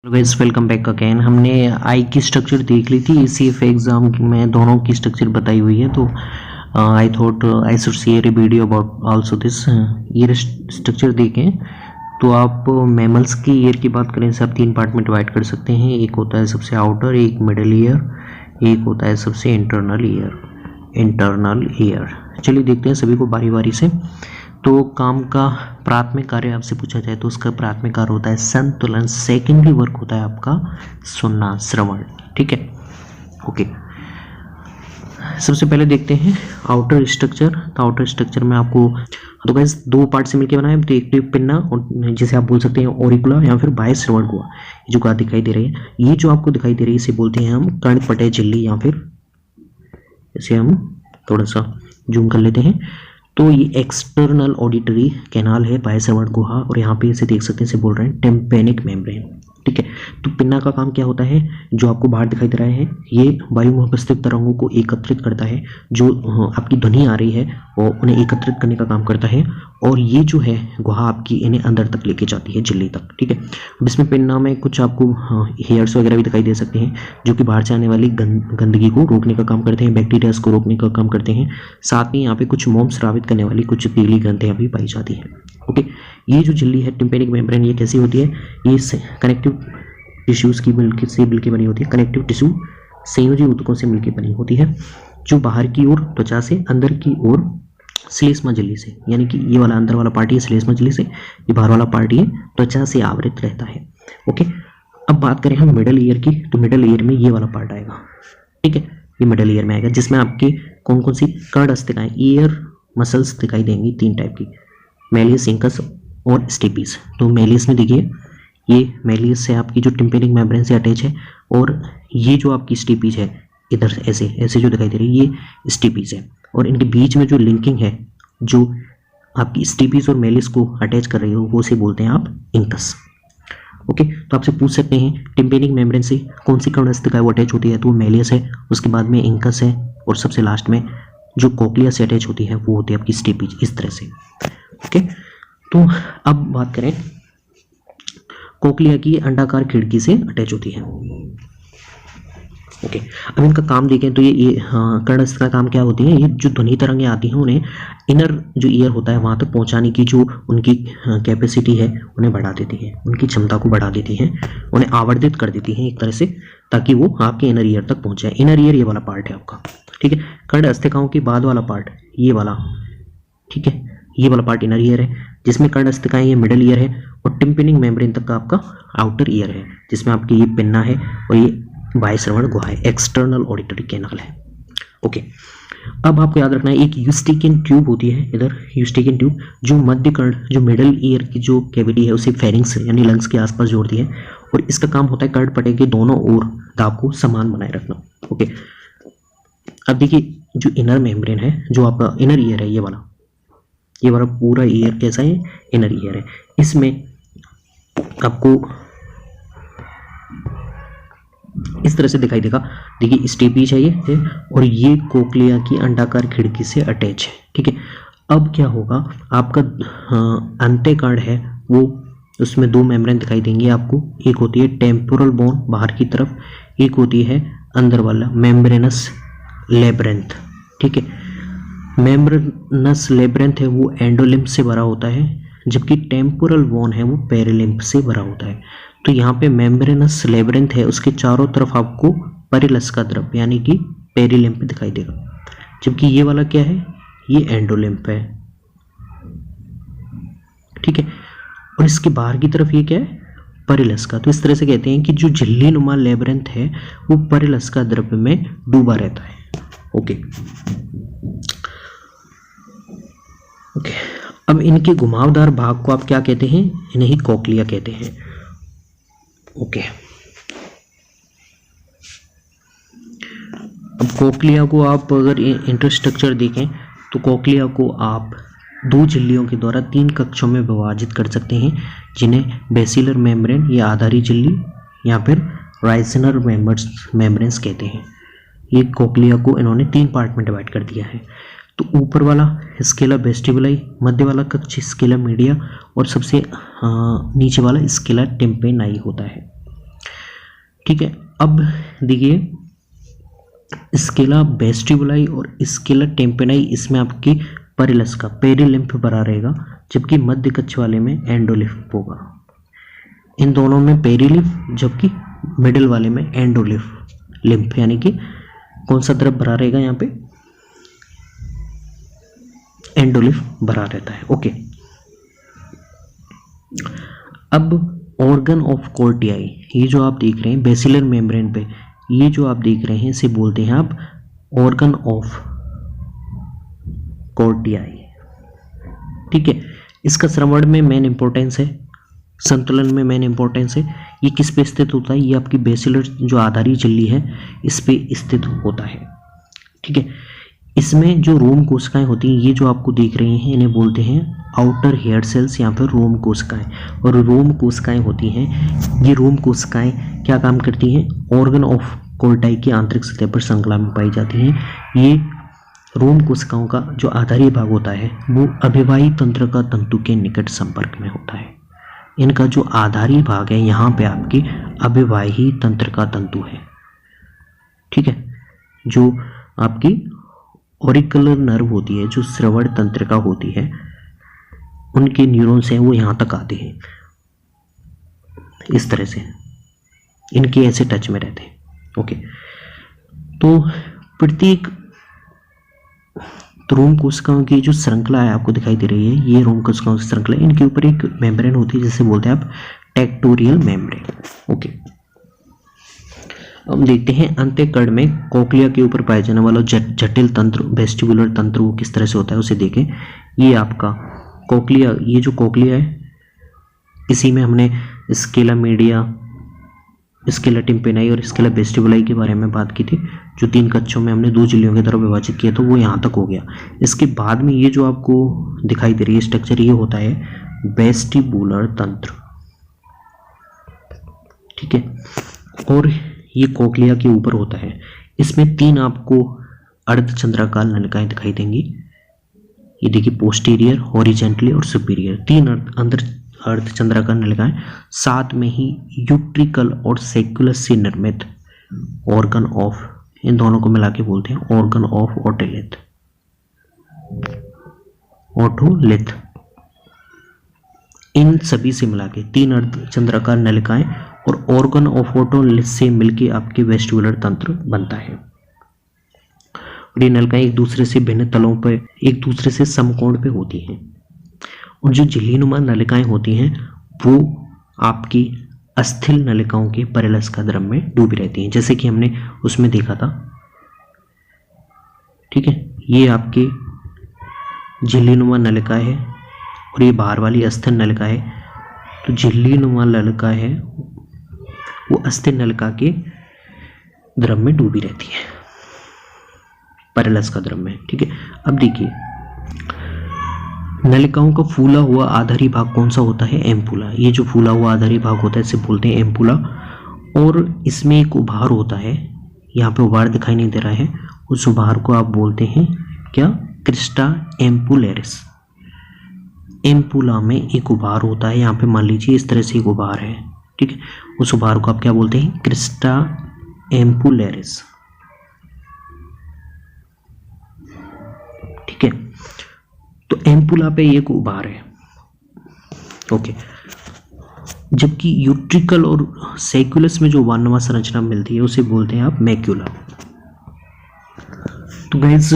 Guys welcome back again. हमने आई की structure देख ली थी, सीएफ एग्जाम में दोनों की स्ट्रक्चर बताई हुई है। तो I thought I should share A video about also this. ये स्ट्रक्चर देखें तो आप मैमल्स की ईयर की बात करें से आप तीन पार्ट में डिवाइड कर सकते हैं। एक होता है सबसे आउटर, एक मिडिल ईयर, एक होता है सबसे इंटरनल ईयर। चलिए देखते हैं सभी को बारी बारी से। तो काम का प्राथमिक कार्य आपसे पूछा जाए तो उसका प्राथमिक कार्य होता है संतुलन। सेकेंडरी वर्क होता है आपका सुनना, श्रवण। ठीक है, ओके। सबसे पहले देखते हैं आउटर स्ट्रक्चर। तो आउटर स्ट्रक्चर में आपको तो गाइस दो पार्ट से मिलकर बना है। तो एक पिन्ना और जिसे आप बोल सकते हैं ऑरिकुला या फिर बाह्य श्रवण गुहा। ये जो गुहा दिखाई दे रही है, ये जो आपको दिखाई दे रही है इसे बोलते हैं हम कर्णपटय झिल्ली, या फिर इसे हम थोड़ा सा जूम कर लेते हैं। तो ये एक्सटर्नल ऑडिटरी कैनाल है, बाह्य श्रवण गुहा, और यहाँ पे इसे देख सकते हैं, इसे बोल रहे हैं टिम्पैनिक मेम्ब्रेन। ठीक है, तो पिन्ना का काम क्या होता है, जो आपको बाहर दिखाई दे रहा है, ये वायु में उपस्थित तरंगों को एकत्रित करता है। जो आपकी ध्वनि आ रही है वो उन्हें एकत्रित करने का काम करता है, और ये जो है गुहा आपकी इन्हें अंदर तक लेके जाती है, झिल्ली तक। ठीक है, अब इसमें पिन्ना में कुछ आपको हेयर्स वगैरह भी दिखाई दे सकते हैं, जो कि बाहर से आने वाली गंदगी को रोकने का काम करते हैं, बैक्टीरियाज को रोकने का काम करते हैं। साथ ही यहाँ पे कुछ मोम स्रावित करने वाली कुछ पीली ग्रंथियाँ भी पाई जाती हैं। ओके, ये जो झिल्ली है टिम्पैनिक मेम्ब्रेन, ये कैसी होती है, ये कनेक्टिव टिश्यूज की मिलकर बनी होती है। कनेक्टिव टिश्यू संयोजी ऊतकों से मिलकर बनी होती है, जो बाहर की ओर त्वचा से, अंदर की ओर श्लेष्मा झिल्ली से, यानी कि ये वाला अंदर वाला पार्ट ये श्लेष्मा झिल्ली से, ये बाहर वाला पार्ट ये त्वचा से आवृत रहता है। ओके, अब बात करें हम मिडल ईयर की, तो मिडल ईयर में ये वाला पार्ट आएगा। ठीक है, ये मिडल ईयर में आएगा, जिसमें आपके कौन कौन सी कर्ण अस्थिकाएं, ईयर मसल्स दिखाई देंगी, तीन टाइप की, मेलियस, इंकस और स्टेपीज। तो मेलियस में देखिए, ये मेलियस से आपकी जो टिम्पैनिक मेम्ब्रेन से अटैच है, और ये जो आपकी स्टेपीज है इधर से ऐसे ऐसे जो दिखाई दे रही है, ये स्टेपीज है, और इनके बीच में जो लिंकिंग है, जो आपकी स्टेपीज और मेलियस को अटैच कर रही हो, वो से बोलते हैं आप इंकस। ओके, तो आपसे पूछ सकते हैं टिम्पैनिक मेम्ब्रेन से कौन सी कर्ण अस्थिका वो अटैच होती है, तो वो मेलियस है, उसके बाद में इंकस है, और सबसे लास्ट में जो कोक्लिया से अटैच होती है वो होती है आपकी स्टेपीज, इस तरह से। ओके, तो अब बात करें कोक्लिया की, अंडाकार खिड़की से अटैच होती है। ओके, अब इनका काम देखें तो ये कर्ण अस्थिका का काम क्या होती है, ये जो ध्वनि तरंगें आती हैं उन्हें इनर जो ईयर होता है वहाँ तक पहुँचाने की जो उनकी कैपेसिटी है उन्हें बढ़ा देती है, उनकी क्षमता को बढ़ा देती है, उन्हें आवर्धित कर देती है एक तरह से, ताकि वो आपके इनर ईयर तक पहुँच जाए। इनर ईयर ये वाला पार्ट है आपका। ठीक है, कर्ण अस्थिकाओं के बाद वाला पार्ट ये वाला, ठीक है, ये वाला पार्ट इनर ईयर है, जिसमें कर्ण अस्थिकाएं ये मिडल ईयर है, और टिम्पैनिक मेम्ब्रेन तक का आपका आउटर ईयर है, जिसमें आपकी ये पिन्ना है और ये बाह्य श्रवण गुहा है, एक्सटर्नल ऑडिटरी कैनाल है। ओके, अब आपको याद रखना है एक यूस्टिकियन ट्यूब होती है इधर, यूस्टिकियन ट्यूब, जो मध्य कर्ण, जो मिडल ईयर की जो कैविटी है उसे फेरिंग्स यानी लंग्स के आसपास जोड़ती है, और इसका काम होता है कर्णपटय के दोनों ओर दाब को समान बनाए रखना। ओके, अब देखिए जो इनर मेम्ब्रेन है, जो आपका इनर ईयर है, ये वाला पूरा ईयर कैसा है, इनर ईयर है। इसमें आपको इस तरह से दिखाई देगा, देखिए स्टेपीज है ये, और ये कोक्लिया की अंडाकार खिड़की से अटैच है। ठीक है, अब क्या होगा, आपका अंत्यकांड है वो, उसमें दो मेम्ब्रेन दिखाई देंगे आपको, एक होती है टेम्पोरल बोन बाहर की तरफ, एक होती है अंदर वाला मेम्ब्रेनस लेब्रेंथ। ठीक है, मेम्ब्रेनस लेब्रेंथ है वो एंडोलिम्फ से भरा होता है, जबकि टेम्पोरल बोन है वो पेरिलिम्फ से भरा होता है। तो यहाँ पे मेम्ब्रेनस लेब्रेंथ है, उसके चारों तरफ आपको परिलस का द्रव यानी कि पेरिलिम्फ दिखाई देगा, जबकि ये वाला क्या है, ये एंडोलिम्फ है। ठीक है, और इसके बाहर की तरफ ये क्या है, परिलस का। तो इस तरह से कहते हैं कि जो झिल्ली नुमा लेब्रेंथ है वो परिलस का द्रव्य में डूबा रहता है। ओके, ओके, अब इनके घुमावदार भाग को आप क्या कहते हैं, इन्हें ही कोक्लिया कहते हैं। ओके, अब कोक्लिया को आप अगर इंफ्रास्ट्रक्चर देखें तो कोक्लिया को आप दो झिल्लियों के द्वारा तीन कक्षों में विभाजित कर सकते हैं, जिन्हें बेसिलर मेम्ब्रेन या आधारी झिल्ली या फिर राइसिनर मेम्ब्रेन्स कहते हैं। ये कोक्लिया को इन्होंने तीन पार्ट में डिवाइड कर दिया है। तो ऊपर वाला स्केला वेस्टिबुलाई, मध्य वाला कक्ष स्केला मीडिया, और सबसे नीचे वाला स्केला टेम्पेनाई होता है। ठीक है। अब देखिए स्केला वेस्टिबुलाई और स्केला टेम्पेनाई, इसमें आपकी पेरिलस का पेरिलिम्फ भरा रहेगा, जबकि मध्य कक्ष वाले में एंडोलिम्फ होगा। इन दोनों में पेरिलिम्फ, जबकि मिडिल वाले में एंडोलिम्फ, यानी कि कौन सा द्रव भरा रहेगा यहाँ पे, एंडोलिम्फ भरा रहता है। ओके, अब ऑर्गन ऑफ कोर्टियाई, ये जो आप देख रहे हैं बेसिलर मेम्ब्रेन पे, ये जो आप देख रहे हैं इसे बोलते हैं आप ऑर्गन ऑफ कोर्टियाई। ठीक है, इसका श्रवण में मेन इंपॉर्टेंस है, संतुलन में मेन इंपॉर्टेंस है। ये किस पे स्थित होता है, ये आपकी बेसिलर जो आधारी झिल्ली है इस पे स्थित होता है। ठीक है, इसमें जो रोम कोशिकाएं होती हैं, ये जो आपको देख रही हैं इन्हें बोलते हैं आउटर हेयर सेल्स या फिर रोम कोशिकाएं। और रोम कोशिकाएं होती हैं, ये रोम कोशिकाएं क्या काम करती हैं, ऑर्गन ऑफ कोर्टाई की आंतरिक सतह पर श्रृंखला में पाई जाती हैं। ये रोम कोशिकाओं का जो आधारी भाग होता है वो अभिवाही तंत्र का तंतु के निकट संपर्क में होता है। इनका जो आधारी भाग है यहाँ पे आपकी अभिवाही तंत्र का तंतु है। ठीक है, जो आपकी ऑरिकुलर नर्व होती है, जो श्रवण तंत्र का होती है, उनके न्यूरॉन्स हैं वो यहाँ तक आते हैं, इस तरह से इनके ऐसे टच में रहते हैं। ओके, तो प्रत्येक रोम कोशिकाओं की जो श्रृंखला है आपको दिखाई दे रही है, ये रोम कोशिकाओं की श्रृंखला है, इनके ऊपर एक मेम्ब्रेन होती है जिसे बोलते हैं आप टेक्टोरियल मेम्ब्रेन। ओके, हम देखते हैं अंत्यकर्ण में कोक्लिया के ऊपर पाया जाने वाला जटिल तंत्र, वेस्टिबुलर तंत्र, वो किस तरह से होता है उसे देखें। ये आपका कोक्लिया, ये जो कोक्लिया है इसी में हमने स्केला मीडिया, स्केला टिम्पेनाई और स्केला वेस्टिबुलाई के बारे में बात की थी, जो 3 कक्षों में हमने 2 झिल्लियों की तरफ विभाजित किया, तो वो यहाँ तक हो गया। इसके बाद में ये जो आपको दिखाई दे रही है स्ट्रक्चर, ये होता है वेस्टिबुलर तंत्र। ठीक है, और ये कोक्लिया के ऊपर होता है। इसमें 3 आपको अर्धचंद्राकार नलिकाएं दिखाई देंगी। ये देखिए पोस्टीरियर, हॉरिजेंटली और सुपीरियर, 3 अर्धचंद्राकार नलिकाएं, साथ में ही यूट्रिकल और सेक्युलस से निर्मित ऑर्गन ऑफ, इन दोनों को मिला के बोलते हैं ऑर्गन ऑफ ओटोलिथ। ओटोलिथ, इन सभी से मिला के 3 अर्धचंद्राकार नलिकाएं और ऑर्गन ऑफ ओटोलिथ से मिलके आपके वेस्टिबुलर तंत्र बनता है। और ये नलिकाएं एक दूसरे से भिन्न तलों पर, एक दूसरे से समकोण पे होती हैं। और जो झिल्लीनुमा नलिकाएं होती हैं वो आपकी अस्थिल नलिकाओं के पेरिलस का द्रव में डूबी रहती हैं, जैसे कि हमने उसमें देखा था। ठीक है, ये आपकी झिल्लीनुमा नलिका है और ये बाहर वाली अस्थिल नलिका है। तो झिल्लीनुमा नलिका है वो अस्थिल नलिका के द्रव में डूबी रहती है, पेरिलस का द्रव में। ठीक है, अब देखिए नलिकाओं का फूला हुआ आधारी भाग कौन सा होता है, एम्पुला। ये जो फूला हुआ आधारी भाग होता है इसे बोलते हैं एम्पुला। और इसमें एक उभार होता है, यहाँ पे उभार दिखाई नहीं दे रहा है, उस उभार को आप बोलते हैं क्या, क्रिस्टा एम्पुलेरिस। एम्पुला में एक उभार होता है, यहाँ पे मान लीजिए इस तरह से एक उभार है। ठीक है, उस उभार को आप क्या बोलते हैं, क्रिस्टा एम्पुलेरिस। ठीक है, तो एम्पुला पे एक उभार है। ओके, जबकि यूट्रिकल और सेक्युलस में जो वानवा संरचना मिलती है उसे बोलते हैं आप मैक्यूला। तो गाइस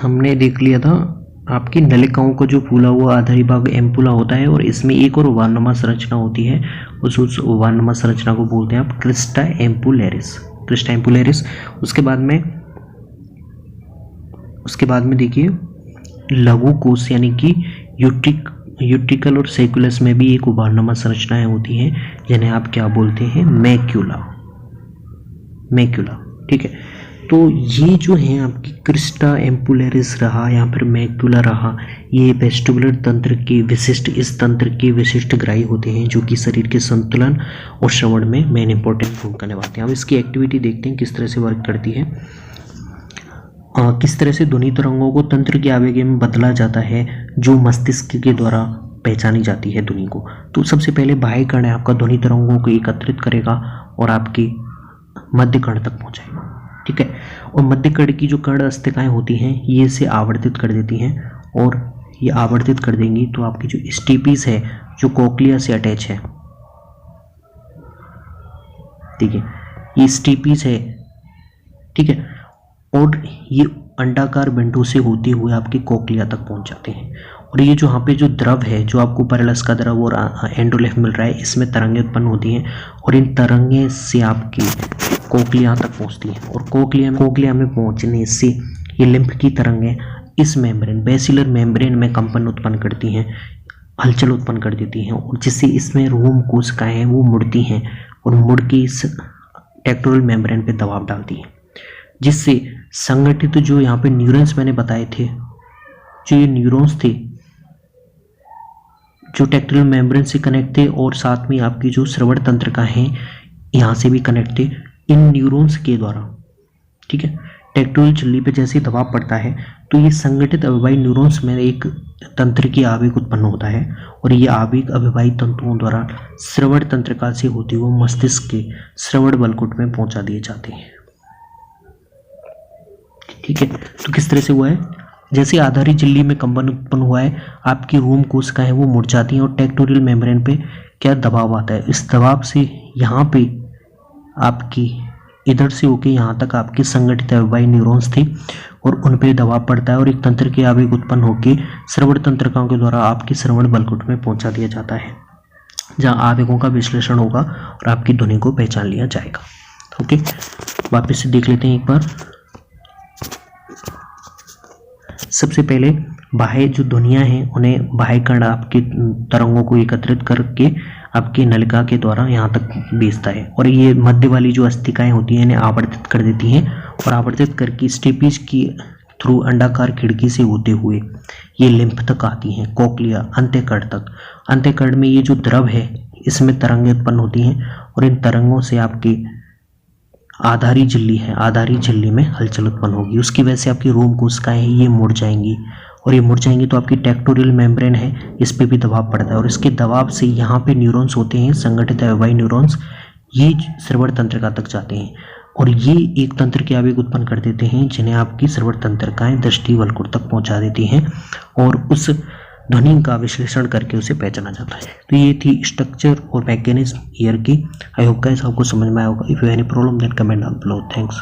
हमने देख लिया था आपकी नलिकाओं का जो फूला हुआ आधारी भाग एम्पुला होता है, और इसमें एक और वानवा संरचना होती है, उस वानवा संरचना को बोलते हैं आप क्रिस्टा एम्पुलेरिस। क्रिस्टा एम्पुलेरिस। उसके बाद में देखिए लघु कोश यानी कि यूट्रिकल और सेक्युलस में भी एक उभारनुमा संरचनाएं होती हैं, जिन्हें आप क्या बोलते हैं, मैक्यूला। ठीक है, तो ये जो है आपकी क्रिस्टा एम्पुलेरिस रहा या फिर मैक्यूला रहा, ये वेस्टिबुलर तंत्र के विशिष्ट, इस तंत्र के विशिष्ट ग्राही होते हैं जो कि शरीर के संतुलन और श्रवण में मेन इंपॉर्टेंट भूमिका निभाते हैं। अब इसकी एक्टिविटी देखते हैं किस तरह से वर्क करती है। किस तरह से ध्वनि तरंगों को तंत्र के आवेग में बदला जाता है जो मस्तिष्क के द्वारा पहचानी जाती है ध्वनि को। तो सबसे पहले बाह्य कर्ण आपका ध्वनि तरंगों को एकत्रित करेगा और आपकी मध्य कर्ण तक पहुंचाएगा, ठीक है। और मध्य कर्ण की जो कर्ण अस्तिकाएं होती हैं ये इसे आवर्तित कर देती हैं, और ये आवर्तित कर देंगी तो आपकी जो स्टेपीज है जो कोक्लिया से अटैच है, ठीक है, ये स्टेपीज है, ठीक है, और ये अंडाकार बिंदु से होते हुए आपकी कोक्लिया तक पहुंच जाते हैं। और ये जो यहाँ पे जो द्रव है, जो आपको पैरेलस का द्रव और एंडोलिफ मिल रहा है, इसमें तरंगें उत्पन्न होती हैं और इन तरंगें से आपकी कोक्लिया तक पहुंचती हैं। और कोक्लिया में पहुंचने से ये लिम्फ की तरंगें इस मेम्ब्रेन, बेसिलर मेम्ब्रेन में कंपन उत्पन्न करती हैं, हलचल उत्पन्न कर देती हैं, और जिससे इसमें रोम कोशिकाएं हैं वो मुड़ती हैं और मुड़ के इस टेक्टोरल मेम्ब्रेन पे दबाव डालती हैं, जिससे संगठित जो यहाँ पे न्यूरॉन्स मैंने बताए थे, जो ये न्यूरॉन्स थे जो टेक्टोरल मेम्ब्रेन से कनेक्ट थे और साथ में आपकी जो श्रवण तंत्रिका है यहाँ से भी कनेक्ट थे, इन न्यूरॉन्स के द्वारा, ठीक है, टेक्टोरल झिल्ली पे जैसे दबाव पड़ता है तो ये संगठित अविभाज्य न्यूरॉन्स में एक तंत्रिकी आवेग उत्पन्न होता है, और ये आवेग अविभाज्य तंतुओं द्वारा श्रवण तंत्रिका से होते हुए मस्तिष्क के श्रवण बलकुट में पहुंचा दिए जाते हैं, ठीक है। तो किस तरह से हुआ है, जैसे आधारी झिल्ली में कंपन उत्पन्न हुआ है, आपकी रोम कोशिकाएं वो मुड़ जाती हैं और टेक्टोरल मेम्ब्रेन पे क्या दबाव आता है, इस दबाव से यहाँ पे आपकी इधर से होके यहाँ तक आपके संगठित अविभाज्य न्यूरॉन्स थे और उन पे दबाव पड़ता है और एक तंत्र के आवेग उत्पन्न होकर श्रवण तंत्रिकाओं के द्वारा आपके श्रवण बलकुट में पहुंचा दिया जाता है, जहाँ आवेगों का विश्लेषण होगा और आपकी ध्वनि को पहचान लिया जाएगा। ओके, वापस से देख लेते हैं एक बार। सबसे पहले बाह्य जो ध्वनियाँ हैं उन्हें बाह्य कर्ण आपके तरंगों को एकत्रित करके आपकी नलिका के द्वारा यहाँ तक भेजता है, और ये मध्य वाली जो अस्तिकाएं होती हैं इन्हें आवर्तित कर देती हैं और आवर्तित करके स्टेपीज की थ्रू अंडाकार खिड़की से होते हुए ये लिम्फ तक आती हैं, कोक्लिया अंत्यकर्ण तक। अंत्यकर्ण में ये जो द्रव है इसमें तरंगें उत्पन्न होती हैं और इन तरंगों से आपकी आधारी झिल्ली है, आधारी झिल्ली में हलचल उत्पन्न होगी, उसकी वजह से आपकी रोम कोशिकाएं हैं ये मुड़ जाएंगी, और ये मुड़ जाएंगी तो आपकी टेक्टोरल मेम्ब्रेन है इस पे भी दबाव पड़ता है और इसके दबाव से यहाँ पे न्यूरॉन्स होते हैं संगठित अविभाज्य न्यूरॉन्स, ये श्रवण तंत्रिका तक जाते हैं और ये एक तंत्र के आवेग उत्पन्न कर देते हैं जिन्हें आपकी श्रवण तंत्रिकाएं दृष्टि वलकुट तक पहुंचा देती हैं और उस ध्वनि का विश्लेषण करके उसे पहचाना जाता है। तो ये थी स्ट्रक्चर और मैकेनिज्म ईयर की। आई होप गाइस आपको समझ में आया होगा। If you have any problem then comment down below. Thanks.